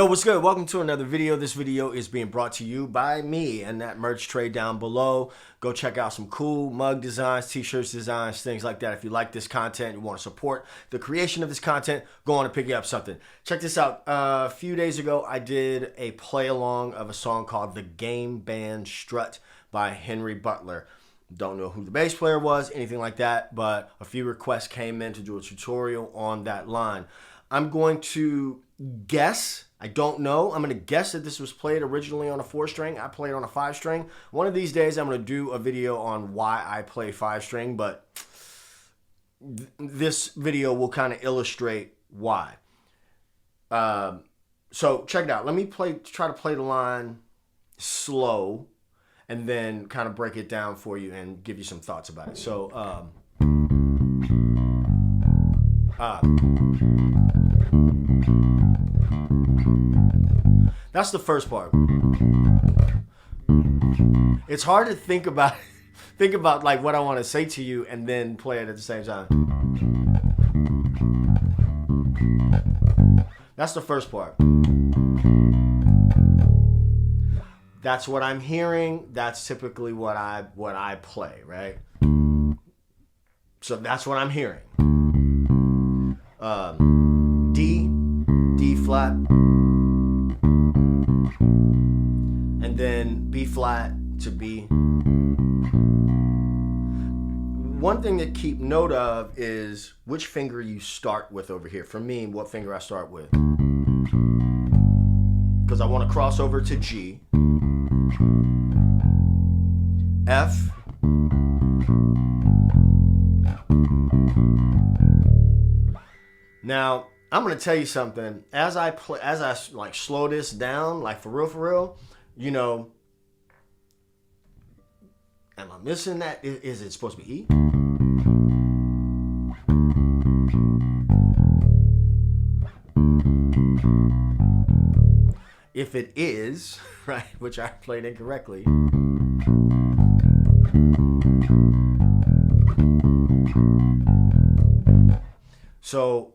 what's good? Welcome to another video. This video is being brought to you by me and that merch tray down below. Go check out some cool mug designs, t-shirts designs, things like that. If you like this content, you want to support the creation of this content, go on and pick you up something. Check this out. A few days ago, I did a play along of a song called The Game Band Strut by Butler. Don't know who the bass player was, anything like that, but a few requests came in to do a tutorial on that line. I'm going to guess, I don't know, I'm going to guess that this was played originally on a 4-string. I played on a 5-string. One of these days I'm going to do a video on why I play 5-string, but this video will kind of illustrate why. So check it out. Let me try to play the line slow and then kind of break it down for you and give you some thoughts about it. So, that's the first part. It's hard to think about like what I want to say to you and then play it at the same time. That's the first part. That's what I'm hearing. That's typically what I play, right? So that's what I'm hearing. D flat, and then B flat to B. One thing to keep note of is which finger you start with over here. For me, what finger I start with. Because I want to cross over to G, F, now, I'm gonna tell you something. As I like slow this down, like for real, you know, am I missing that? Is it supposed to be E? If it is, right, which I played incorrectly. So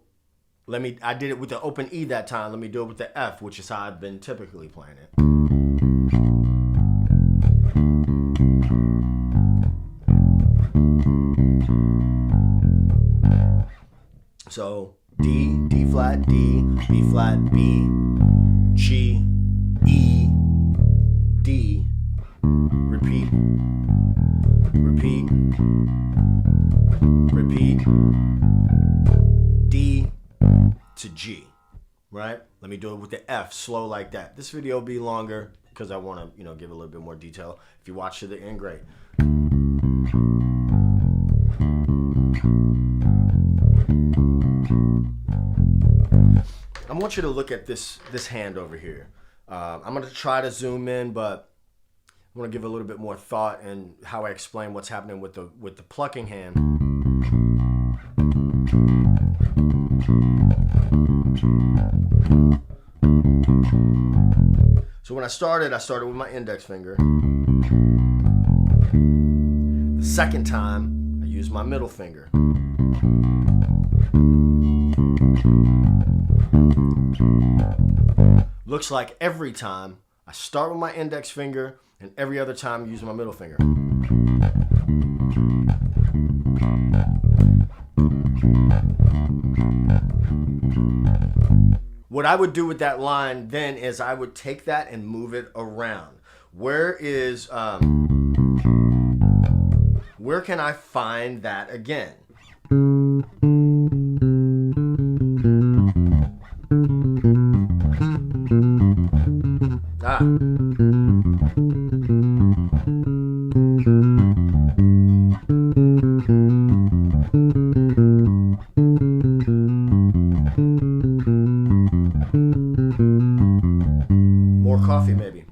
I did it with the open E that time. Let me do it with the F, which is how I've been typically playing it. So D flat, D, B flat, B, G, E, D, repeat, D to G, right? Let me do it with the F, slow like that. This video will be longer because I want to, give a little bit more detail. If you watch to the end, great. I want you to look at this hand over here. I'm going to try to zoom in, but I want to give a little bit more thought and how I explain what's happening with the plucking hand. So when I started with my index finger. The second time, I used my middle finger. Looks like every time I start with my index finger and every other time I use my middle finger. What I would do with that line then is I would take that and move it around. Where can I find that again? More coffee, maybe.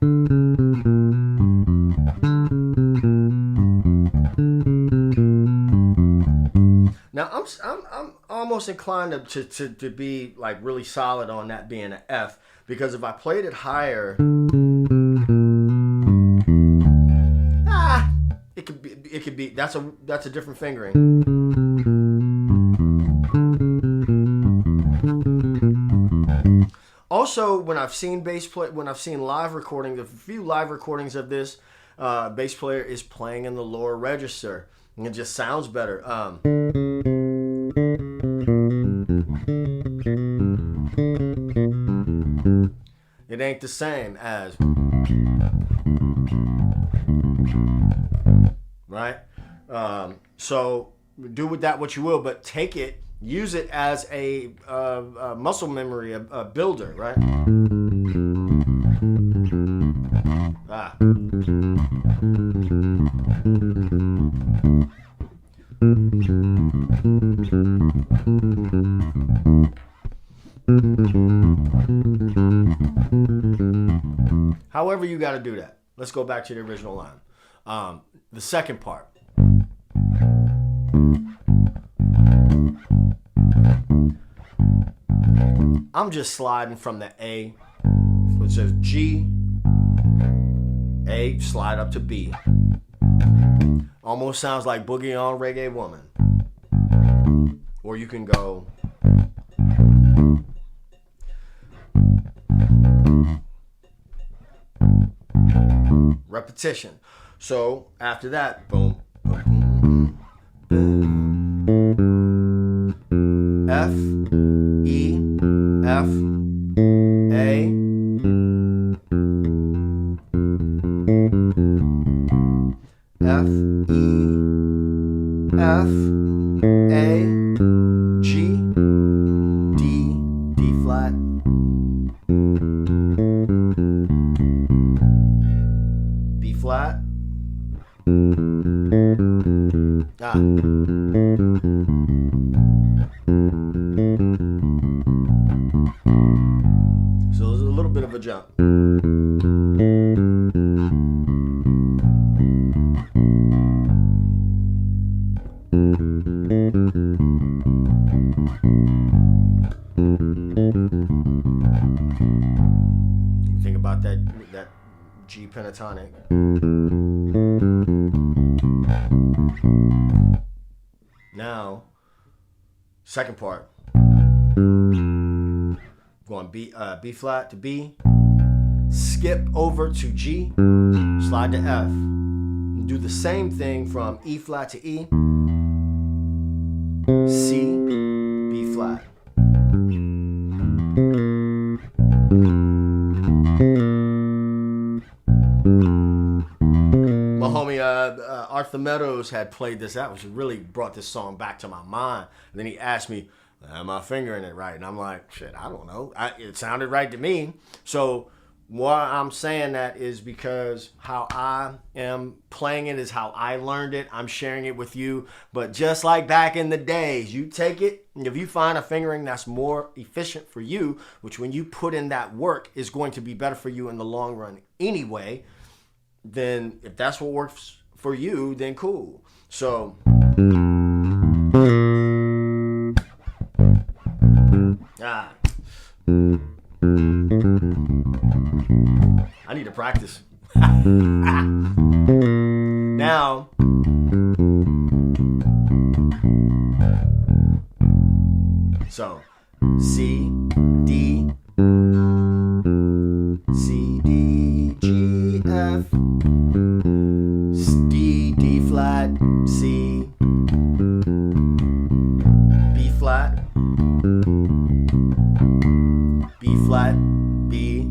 Now I'm almost inclined to be like really solid on that being an F, because if I played it higher, it could be that's a different fingering. Also, when I've seen live recordings, a few live recordings of this, bass player is playing in the lower register, and it just sounds better. It ain't the same as, right? So do with that what you will, but take it, use it as a muscle memory, a builder, right? Ah. However you got to do that. Let's go back to the original line. The second part. I'm just sliding from the A, which says G, A, slide up to B. Almost sounds like Boogie on Reggae Woman. Or you can go repetition. So after that, boom, boom, boom, F, E, F, A, F, E, F, A, G, D, D flat, B flat, ah. So there's a little bit of a jump. Think about that G pentatonic. Now, second part. Going B flat to B, skip over to G, slide to F. Do the same thing from E flat to E, C, B flat. My homie Arthur Meadows had played this out, which really brought this song back to my mind. And then he asked me, am I fingering it right? And I'm like, shit, I don't know. It sounded right to me. So why I'm saying that is because how I am playing it is how I learned it. I'm sharing it with you. But just like back in the days, you take it, and if you find a fingering that's more efficient for you, which when you put in that work is going to be better for you in the long run anyway, then if that's what works for you, then cool. So I need to practice. Now, so C, D, C, D, G, F, D, D flat, C, B flat, B flat, B.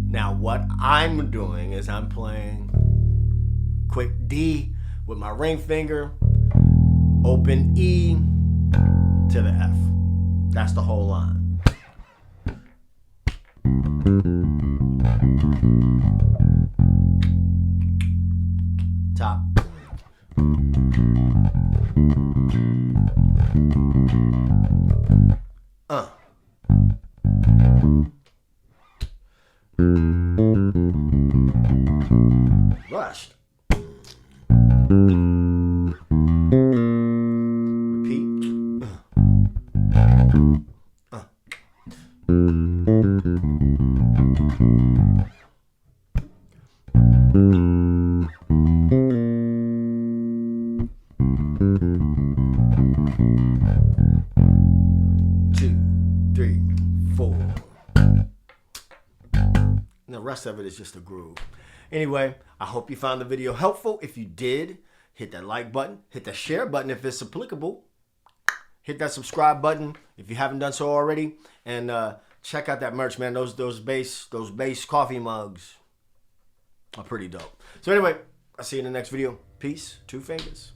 Now what I'm doing is I'm playing quick D with my ring finger, open E to the F. That's the whole line. Top. Rushed. Repeat. rest of it is just a groove. Anyway, I hope you found the video helpful. If you did, hit that like button, hit that share button if it's applicable, hit that subscribe button if you haven't done so already, and check out that merch, man. Those base coffee mugs are pretty dope. So anyway, I'll see you in the next video. Peace, 2 fingers.